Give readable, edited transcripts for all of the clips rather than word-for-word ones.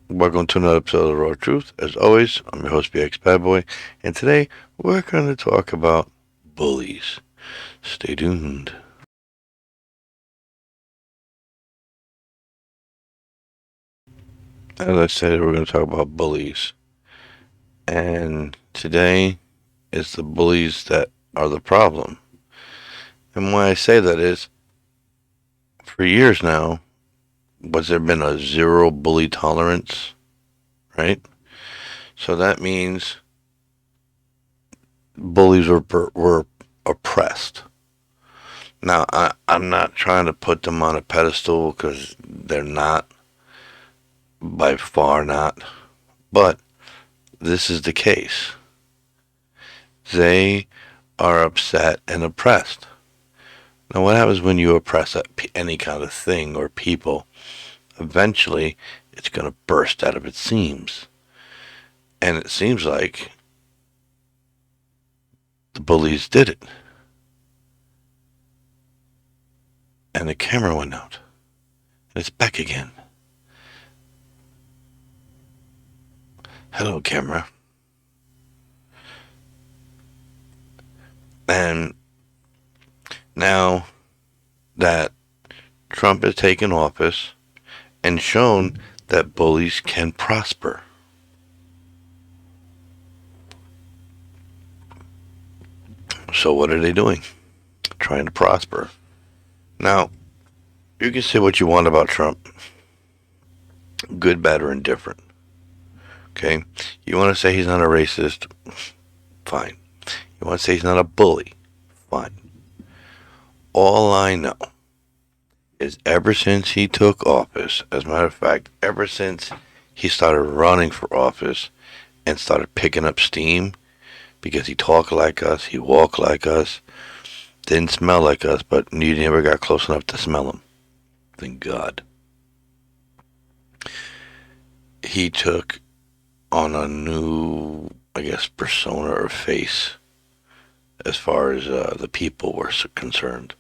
Welcome to another episode of The Raw Truth. As always, I'm your host, BX Bad Boy, and today we're going to talk about bullies. Stay tuned. As I said, we're going to talk about bullies. And today is the bullies that are the problem. And why I say that is, for years now, was there been a zero bully tolerance, right? So that means bullies were oppressed. Now, I'm not trying to put them on a pedestal because they're not, by far not. But this is the case. They are upset and oppressed. Now, what happens when you oppress any kind of thing or people? Eventually, it's going to burst out of its seams. And it seems like the bullies did it. And the camera went out. And it's back again. Hello, camera. And now that Trump has taken office and shown that bullies can prosper. So what are they doing? Trying to prosper. Now, you can say what you want about Trump. Good, bad, or indifferent. Okay? You want to say he's not a racist? Fine. You want to say he's not a bully? Fine. All I know is ever since he took office, as a matter of fact, ever since he started running for office and started picking up steam, because he talked like us, he walked like us, didn't smell like us, but you never got close enough to smell him. Thank God. He took on a new, I guess, persona or face as far as the people were concerned.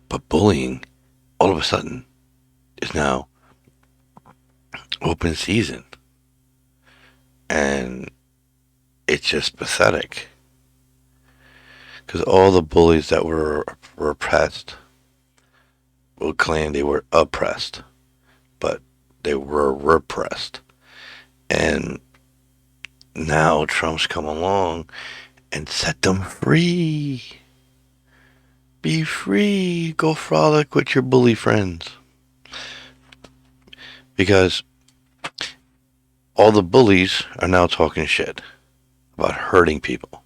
But bullying, all of a sudden, is now open season. And it's just pathetic. Because all the bullies that were oppressed will claim they were oppressed, but they were repressed. And now Trump's come along and set them free. Be free. Go frolic with your bully friends. Because all the bullies are now talking shit about hurting people.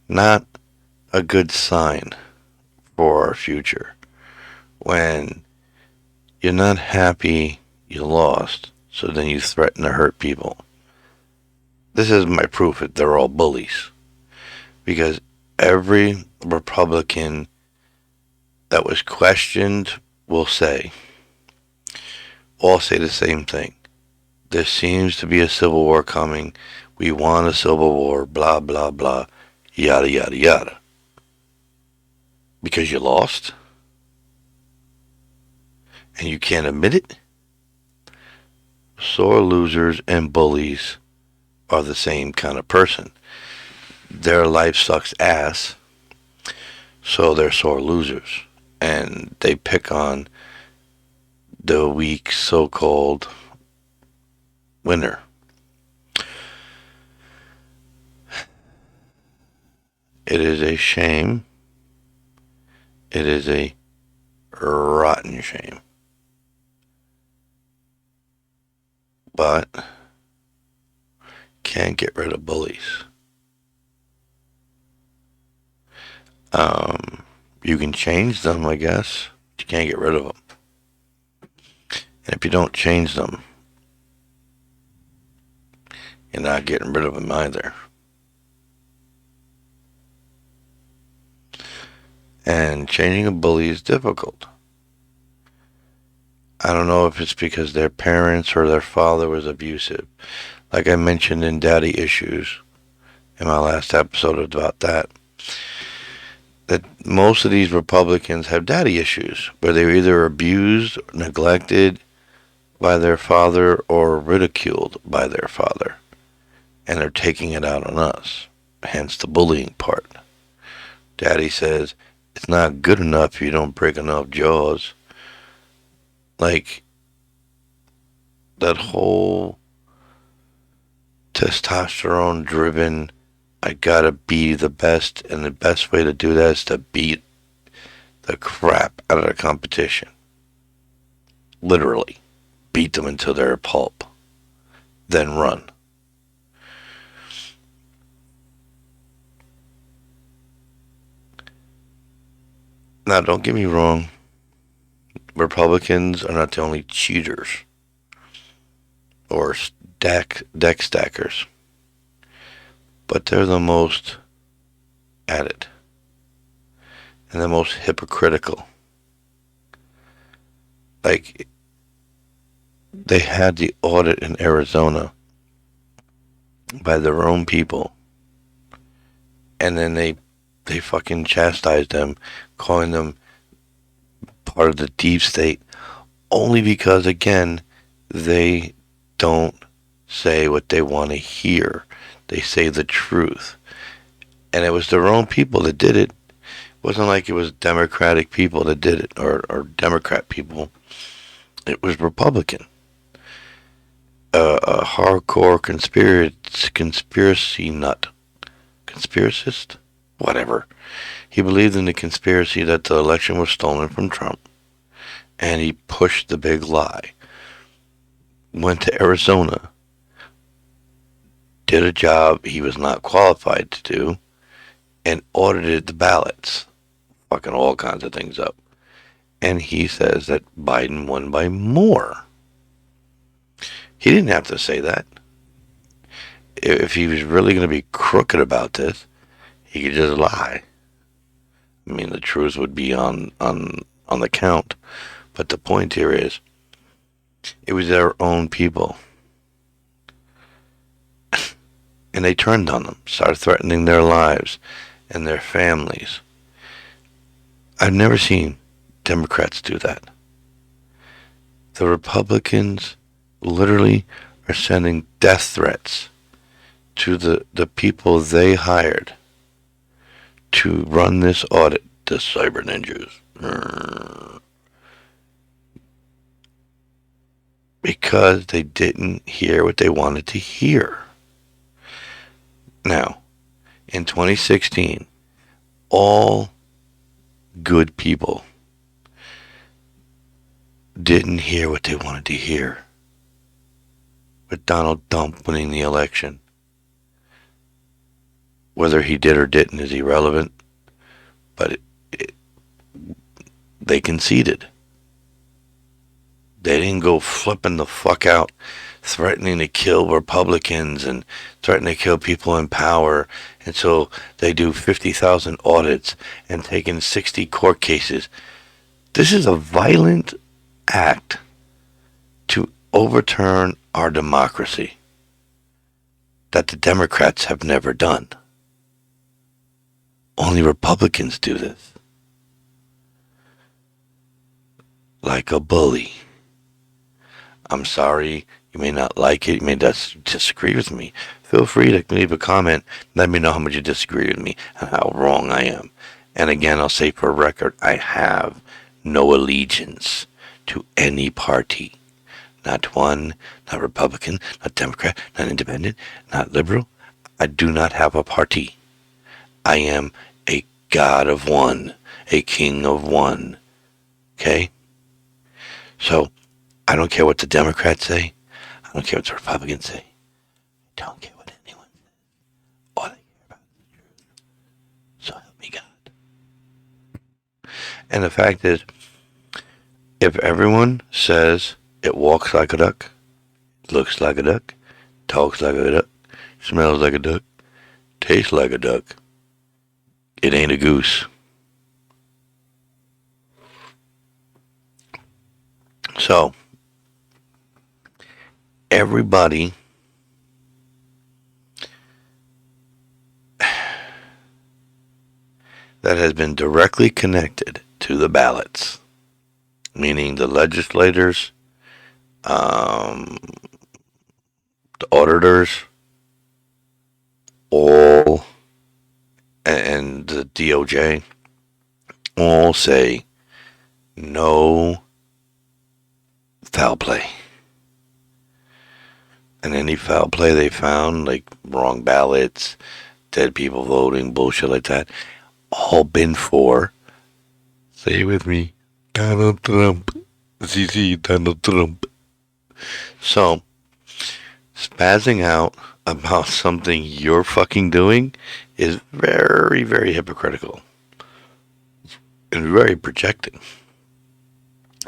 Not a good sign for our future. When you're not happy you lost, so then you threaten to hurt people. This is my proof that they're all bullies. Because every Republican that was questioned will all say the same thing. There seems to be a civil war coming. We want a civil war, blah, blah, blah, yada, yada, yada. Because you lost? And you can't admit it? Sore losers and bullies are the same kind of person. Their life sucks ass, so they're sore losers. And they pick on the weak so-called winner. It is a shame. It is a rotten shame. But can't get rid of bullies. You can change them, I guess, but you can't get rid of them. And if you don't change them, you're not getting rid of them either. And changing a bully is difficult. I don't know if it's because their parents or their father was abusive. Like I mentioned in Daddy Issues, in my last episode about that most of these Republicans have daddy issues, where they were either abused, neglected, by their father or ridiculed by their father, and they're taking it out on us. Hence the bullying part. Daddy says, it's not good enough if you don't break enough jaws. Like, that whole testosterone driven, I gotta be the best, and the best way to do that is to beat the crap out of the competition. Literally. Beat them until they're pulp. Then run. Now, don't get me wrong. Republicans are not the only cheaters or deck stackers, but they're the most at it and the most hypocritical. Like, they had the audit in Arizona by their own people, and then they fucking chastised them, calling them part of the deep state, only because, again, they don't say what they want to hear. They say the truth. And it was their own people that did it. It wasn't like it was Democratic people that did it, or Democrat people. It was Republican. A hardcore conspiracy nut. Conspiracist? Whatever. He believed in the conspiracy that the election was stolen from Trump, and he pushed the big lie. Went to Arizona, did a job he was not qualified to do, and audited the ballots, fucking all kinds of things up. And he says that Biden won by more. He didn't have to say that. If he was really going to be crooked about this, he could just lie. I mean, the truth would be on the count. But the point here is, it was their own people. And they turned on them, started threatening their lives and their families. I've never seen Democrats do that. The Republicans literally are sending death threats to the people they hired to run this audit, the cyber ninjas. Because they didn't hear what they wanted to hear. Now, in 2016, all good people didn't hear what they wanted to hear. With Donald Trump winning the election. Whether he did or didn't is irrelevant, but they conceded. They didn't go flipping the fuck out, threatening to kill Republicans and threatening to kill people in power. And so they do 50,000 audits and taking 60 court cases. This is a violent act to overturn our democracy that the Democrats have never done. Only Republicans do this. Like a bully. I'm sorry, you may not like it, you may disagree with me. Feel free to leave a comment, let me know how much you disagree with me and how wrong I am. And again, I'll say for record, I have no allegiance to any party. Not one, not Republican, not Democrat, not Independent, not Liberal. I do not have a party. I am a God of one, a king of one. Okay? So, I don't care what the Democrats say. I don't care what the Republicans say. I don't care what anyone says. All I care about is the truth. So help me God. And the fact is, if everyone says it walks like a duck, looks like a duck, talks like a duck, smells like a duck, tastes like a duck, it ain't a goose. So, everybody that has been directly connected to the ballots, meaning the legislators um, the auditors, all, and the DOJ all say no foul play. And any foul play they found, like wrong ballots, dead people voting, bullshit like that, all been for, say it with me, Donald Trump. CC Donald Trump. So, spazzing out about something you're fucking doing is very, very hypocritical and very projecting.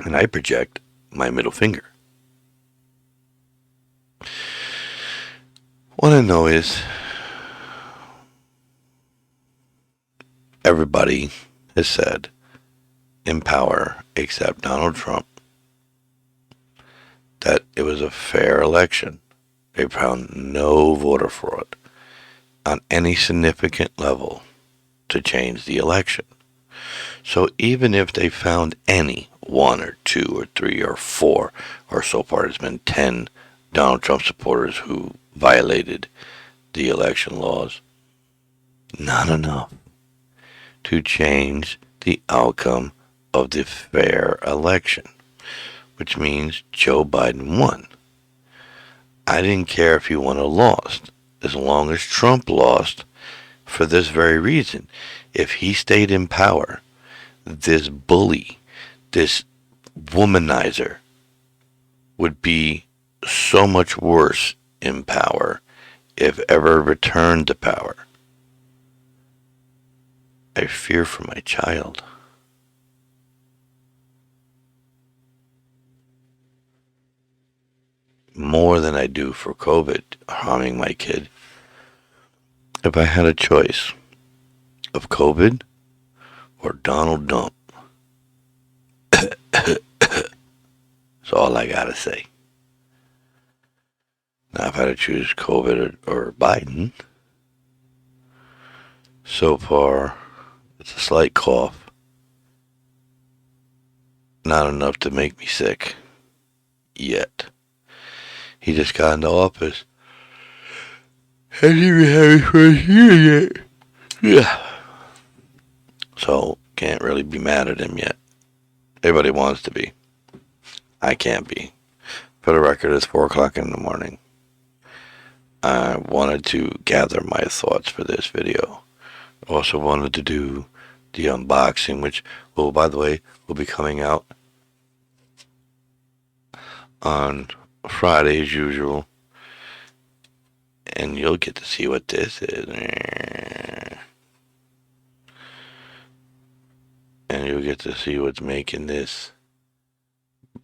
And I project my middle finger. What I know is everybody has said in power, except Donald Trump, that it was a fair election. They found no voter fraud on any significant level to change the election. So even if they found any, one or two or three or four, or so far it's been 10 Donald Trump supporters who violated the election laws, not enough to change the outcome of the fair election, which means Joe Biden won. I didn't care if he won or lost, as long as Trump lost, for this very reason. If he stayed in power, this bully, this womanizer, would be so much worse in power if ever returned to power. I fear for my child. More than I do for COVID harming my kid. If I had a choice of COVID or Donald Dump, that's all I gotta say. Now, if I had to choose COVID or Biden, so far it's a slight cough, not enough to make me sick yet. He just got into office. Hasn't even had his first year yet. Yeah. So, can't really be mad at him yet. Everybody wants to be. I can't be. For the record, it's 4 o'clock in the morning. I wanted to gather my thoughts for this video. Also wanted to do the unboxing, which, well, by the way, will be coming out on Friday as usual. And you'll get to see what this is. And you'll get to see what's making this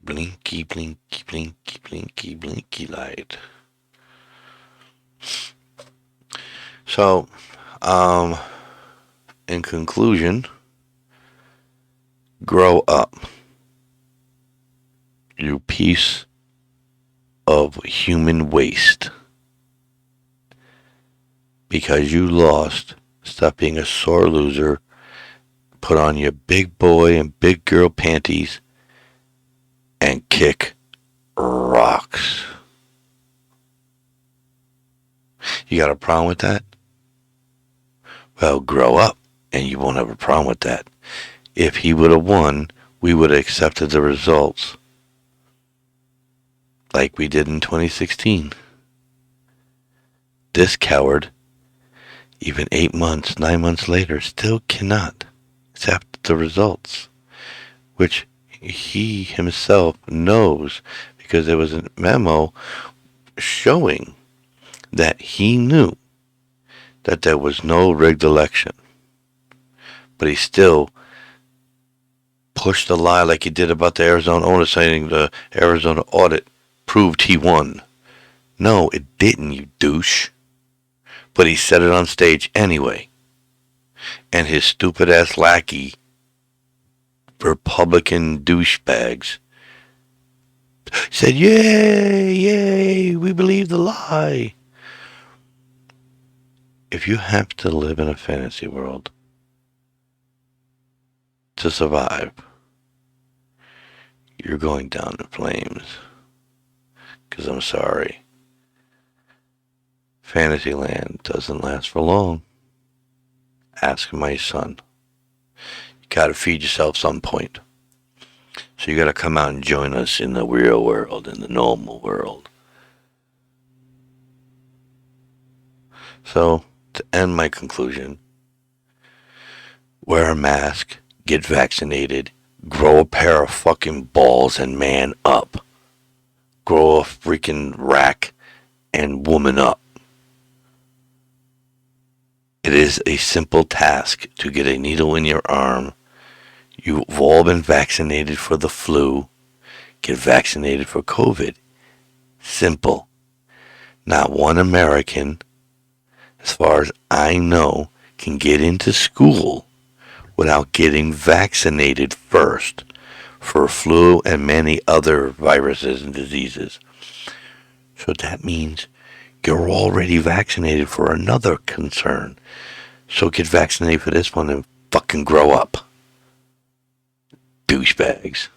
blinky, blinky, blinky, blinky, blinky light. So, in conclusion, grow up, you piece of human waste. Because you lost, stop being a sore loser, put on your big boy and big girl panties, and kick rocks. You got a problem with that? Well, grow up, and you won't have a problem with that. If he would have won, we would have accepted the results like we did in 2016. This coward, even 8 months, 9 months later, still cannot accept the results, which he himself knows, because there was a memo showing that he knew that there was no rigged election, but he still pushed the lie like he did about the Arizona owner, saying the Arizona audit proved he won. No, it didn't, you douche. But he said it on stage anyway. And his stupid ass lackey, Republican douchebags, said, yay, yay, we believe the lie. If you have to live in a fantasy world to survive, you're going down in flames. because I'm sorry. Fantasyland doesn't last for long. Ask my son. You gotta feed yourself some point. So you gotta come out and join us in the real world, in the normal world. So, to end my conclusion, wear a mask, get vaccinated, grow a pair of fucking balls and man up. Grow a freaking rack and woman up. It is a simple task to get a needle in your arm. You've all been vaccinated for the flu. Get vaccinated for COVID. Simple. Not one American, as far as I know, can get into school without getting vaccinated first for flu and many other viruses and diseases. So that means you're already vaccinated for another concern. So get vaccinated for this one and fucking grow up. Douchebags.